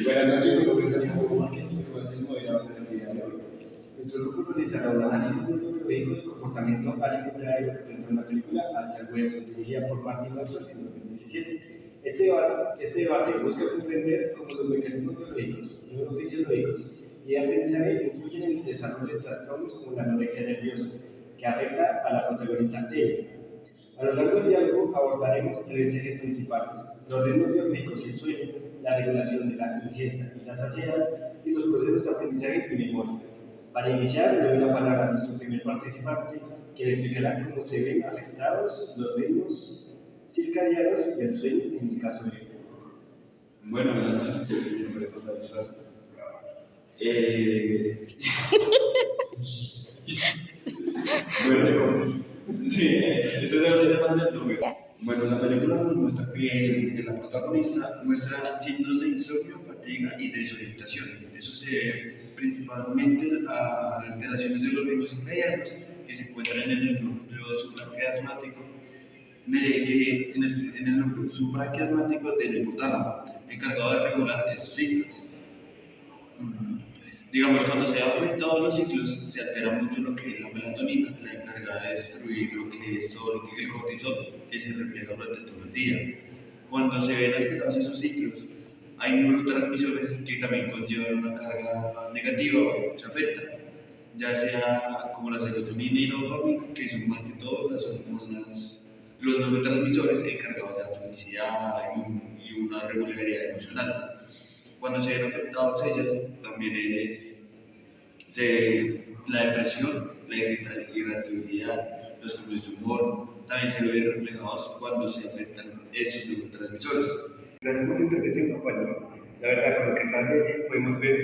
Buenas noches, mi nombre es Alejandro Márquez y voy a ser el moderador de la actividad de hoy. Nuestro grupo realizará un análisis neurológico del comportamiento alimentario que presenta una película Hasta el Hueso, dirigida por Martin Lawson en 2017. Este debate busca comprender cómo los mecanismos biológicos, neurofisiológicos y de aprendizaje influyen en el desarrollo de trastornos como la anorexia nerviosa, que afecta a la protagonista Ellie. A lo largo del diálogo abordaremos tres ejes principales: los ritmos biológicos y el sueño, la regulación de la ingesta y la saciedad, y los procesos de aprendizaje y memoria. Para iniciar, le doy la palabra a nuestro primer participante, que le explicará cómo se ven afectados los ritmos circadianos y el sueño en el caso de él. Bueno, buenas noches, mi nombre es Juan David Suárez. Bueno, sí, eso es el tema del número. Bueno, la película nos muestra que la protagonista muestra signos de insomnio, fatiga y desorientación. Eso se debe principalmente a alteraciones de los ritmos circadianos que se encuentran en el núcleo supraquiasmático en el núcleo supraquiasmático del hipotálamo, encargado de regular estos ciclos. Digamos, cuando se ha afectado los ciclos, se altera mucho lo que es la melatonina, la encargada de destruir lo que es todo el cortisol, que se refleja durante todo el día. Cuando se ven alterados esos ciclos, hay neurotransmisores que también conllevan una carga negativa o se afectan, ya sea como la serotonina y la dopamina, que son más que todo las hormonas, los neurotransmisores encargados de la felicidad y una regularidad emocional. Cuando se ven afectadas ellas, también es la depresión, la irritabilidad, los cambios de humor, también se ven reflejados cuando se afectan esos neurotransmisores. Gracias por tu intervención, compañero. La verdad, con lo que acabas de decir, podemos ver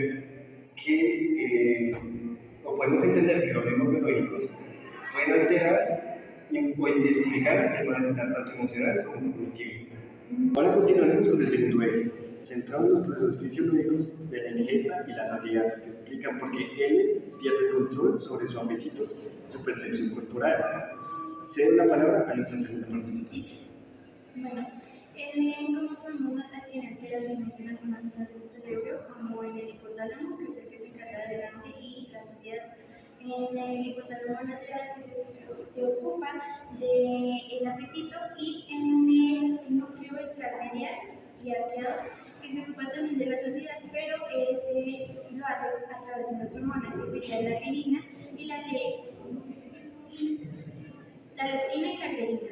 o podemos entender que los ritmos biológicos pueden alterar o intensificar el malestar tanto emocional como cognitivo. Ahora continuaremos con el segundo eje, centrado en los procesos fisiológicos de la ingesta y la saciedad, que explican por qué él pierde el control sobre su apetito y su percepción corporal. Cedo la palabra a nuestra segunda participante. Bueno, como podemos notar, tiene alteraciones en algunas zonas del cerebro, como en el hipotálamo, que es el que se encarga del hambre y la saciedad. En el hipotálamo lateral, que se ocupa del apetito, y en el núcleo ventral medial y arqueado, que se ocupa también de la saciedad, pero este lo hace a través de unas hormonas que serían la grelina y la leptina y la grelina.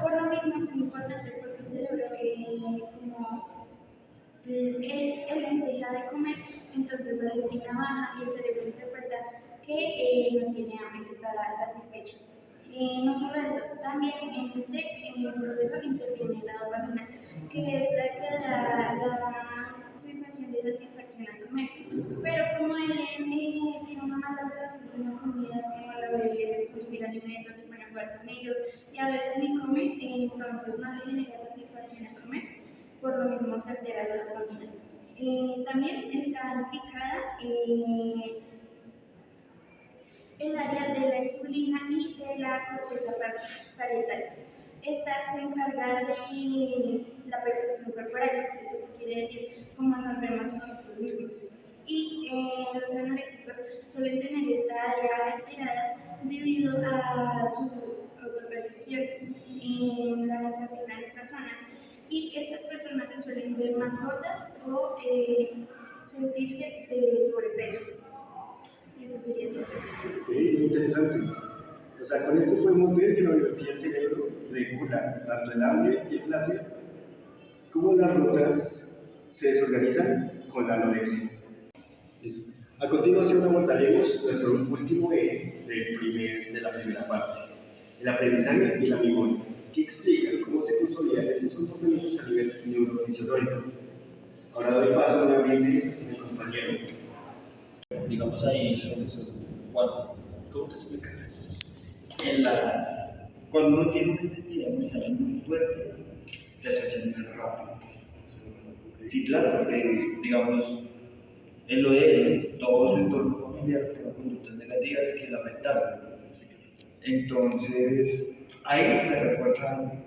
Por lo mismo son importantes porque el cerebro, como él deja de comer, entonces la leptina baja y el cerebro interpreta que no tiene hambre, que está satisfecho. No solo esto, también en este proceso interviene la dopamina, que es la que da la sensación de satisfacción al comer. Pero como él tiene una mala relación con la comida, como a la vez consumir alimentos, se pone a jugar con ellos y a veces ni come, entonces no le genera satisfacción al comer, por lo mismo se altera la dopamina. También está implicada el área de la insulina y de la corteza parietal. Esta se encarga de la percepción corporal, esto quiere decir cómo nos vemos a nosotros mismos. Y los anoréxicos suelen tener esta área alterada debido a su autopercepción en la que se afectan estas zonas. Y estas personas se suelen ver más gordas o sentirse de sobrepeso. Eso sería todo. Muy interesante. O sea, con esto podemos ver que la biología del cerebro regula tanto el hambre y el placer, como las rutas se desorganizan con la anorexia. A continuación abordaremos nuestro último eje de la primera parte, el aprendizaje y la memoria, que explica cómo se consolidan esos comportamientos a nivel neurofisiológico. Ahora doy paso nuevamente a mi compañero. Digamos ahí lo que son, bueno, ¿cómo te explico? Cuando uno tiene una intensidad emocional muy fuerte, se asocia muy rápido. Sí, claro, porque digamos, en lo de él, todo su entorno familiar fueron conductas negativas que la afectaron. Entonces, ahí se refuerzan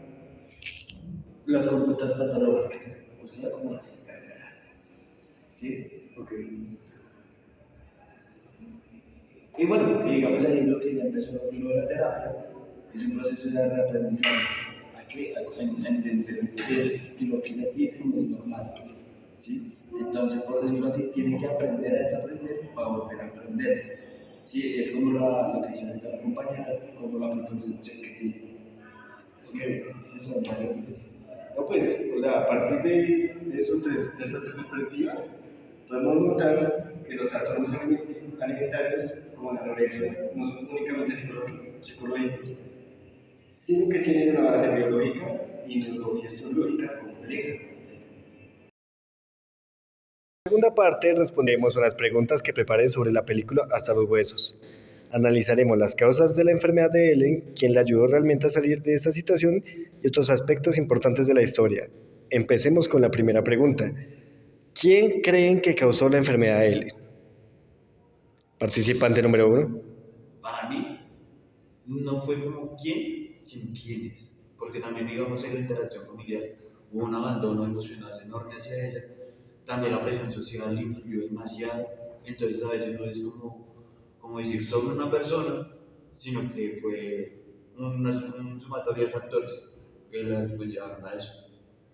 las conductas patológicas. conocida como las enfermedades. ¿Sí? Ok. Y bueno, y digamos ahí lo que ya empezó lo de la terapia, es un proceso de reaprendizaje. A entender que lo que ella tiene no es normal. ¿Sí? Entonces, por decirlo así, tiene que aprender a desaprender para volver a aprender. ¿Sí? Es como lo que dice ahorita la compañera, como la propia que tiene. Ok, eso me parece. No, pues, o sea, a partir de esas tres perspectivas, podemos notar que los trastornos alimentarios, como la anorexia, no son únicamente psicológicos, sino que tienen una base biológica y neurofisiológica compleja. En la segunda parte respondemos a las preguntas que preparé sobre la película Hasta los huesos. Analizaremos las causas de la enfermedad de Ellen, quién la ayudó realmente a salir de esta situación y otros aspectos importantes de la historia. Empecemos con la primera pregunta. ¿Quién creen que causó la enfermedad de Ellen? Participante número 1. Para mí, no fue como quién, sino quiénes. Porque también, digamos, en la interacción familiar hubo un abandono emocional enorme hacia ella. También la presión social influyó demasiado. Entonces, a veces no es como decir solo una persona, sino que fue un sumatorio de factores que la llevaron a eso.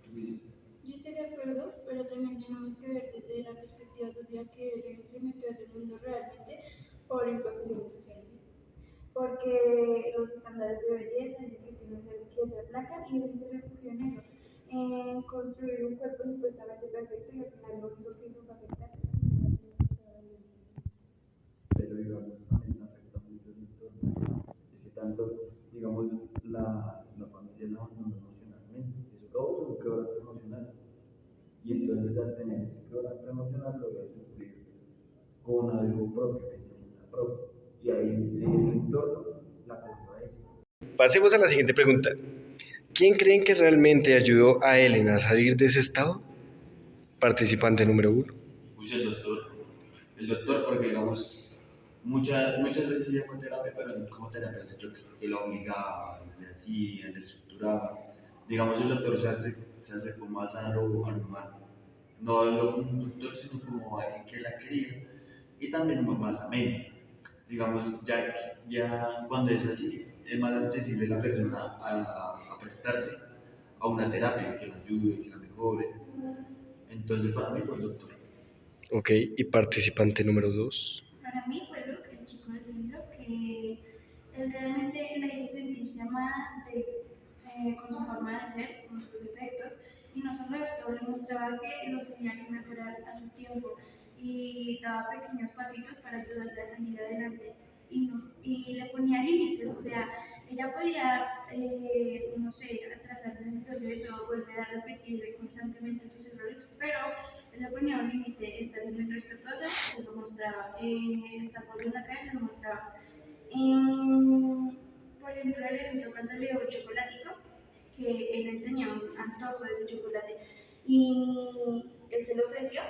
Yo estoy de acuerdo, pero también tenemos que ver desde la perspectiva social que él se metió a ese mundo realmente por imposición social. Porque los estándares de belleza, el que tiene que ser flaca, y él se refugió en eso, en construir un cuerpo supuestamente perfecto y al final lo único que hizo fue afectar. Pero digamos también afecta mucho el entorno. Es que tanto, digamos, la familia la abandonó emocionalmente. Eso causa un quebranto emocional. Y entonces al tener ese quebranto emocional lo voy a sufrir con algo propio, que es disciplina propia. Y ahí el entorno la cogió a ella. Pasemos a la siguiente pregunta. ¿Quién creen que realmente ayudó a Ellen a salir de ese estado? Participante número 1. Uy, el doctor. El doctor, porque digamos, muchas veces ella fue terapia, pero no como terapia de choque, que lo obligaba, le hacía, le estructuraba. Digamos, el doctor se acercó más a lo humano. No a lo como un doctor, sino como alguien que la quería y también más ameno. Digamos, ya cuando es así, es más accesible la persona a prestarse a una terapia que la ayude, que la mejore. Entonces, para mí fue el doctor. Ok, y participante número 2. Para mí fue lo que el chico del centro, que él realmente la hizo sentirse amada con su forma de ser, con sus defectos, y no solo esto, le mostraba que los tenía que mejorar a su tiempo y daba pequeños pasitos para ayudarle a salir adelante. Y le ponía límites, o sea, ella podía, no sé, atrasarse en el proceso, volver a repetir constantemente sus errores, pero él le ponía un límite, está siendo irrespetuosa, se lo mostraba, está volviendo a caer, se lo mostraba. Por ejemplo, el ejemplo cuando le dio chocolatico, que él tenía un antojo de ese chocolate y él se lo ofreció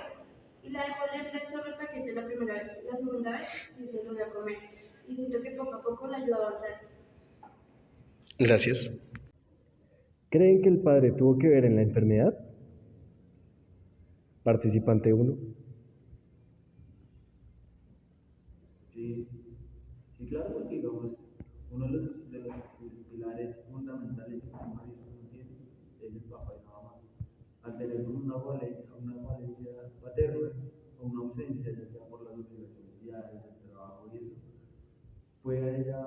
y la dejó leerle solo el paquete la primera vez. La segunda vez sí se lo dio a comer y siento que poco a poco la ayudó a avanzar. Gracias. ¿Creen que el padre tuvo que ver en la enfermedad? Participante 1. Sí, sí, claro, porque digamos, uno de los pilares fundamentales y primarios que uno tiene es el papá y la mamá. Al tener una falencia paterna o una ausencia, ya sea por las obligaciones diarias, el trabajo y eso, puede ella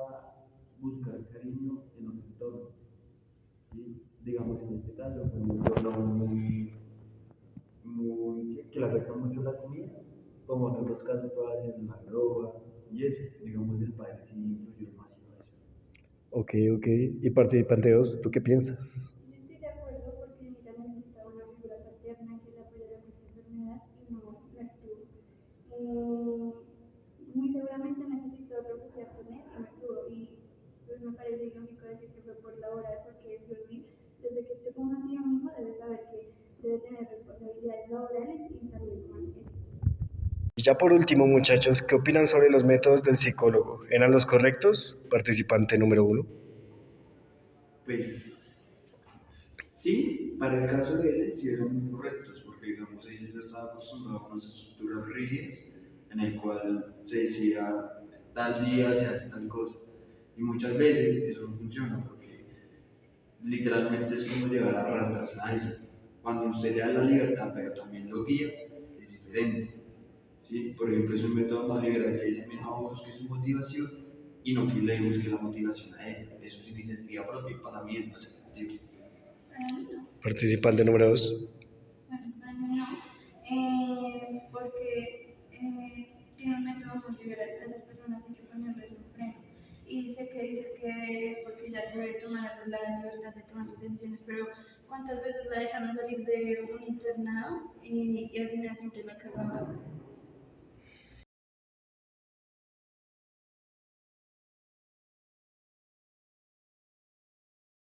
buscar cariño en otro entorno. ¿Sí? Digamos, en este caso, fue un entorno que le afecta mucho la comida, como en otros casos puede ser la droga, y eso, digamos, el padre sí influyó demasiado eso. Ok, ok. Y participante 2, ¿tú qué piensas? Yo estoy de acuerdo porque ella necesita una figura paterna que la apoyara con su enfermedad y no la estuvo. Muy seguramente necesitó refugiar con él y no estuvo. Y pues me parece ilógico decir que fue por laboral porque es Dios, desde que usted como tiene un hijo debe saber que debe tener responsabilidades laborales y también como él. Y ya por último, muchachos, ¿qué opinan sobre los métodos del psicólogo? ¿Eran los correctos? Participante número 1. Pues Sí, para el caso de él sí eran muy correctos, porque digamos ella ya estaba acostumbrada a unas estructuras rígidas en el cual se decía tal día se hace tal cosa. Y muchas veces eso no funciona porque literalmente es como llegar a arrastrarse a alguien. Cuando usted le da la libertad pero también lo guía, es diferente. ¿Sí? Por ejemplo, es un método más liberal que ella misma busque su motivación y no que le busque la motivación a ella. Eso sí dice iniciativa propia y para mí es más efectivo. Para mí no. Participante número 2. Bueno, para mí no, porque tiene un método muy liberal. A esas personas hay que ponerles un freno. Y sé que dices que es porque ya debe tomar la libertad de tomar sus decisiones, pero ¿cuántas veces la dejan salir de un internado y al final siempre la cagaba?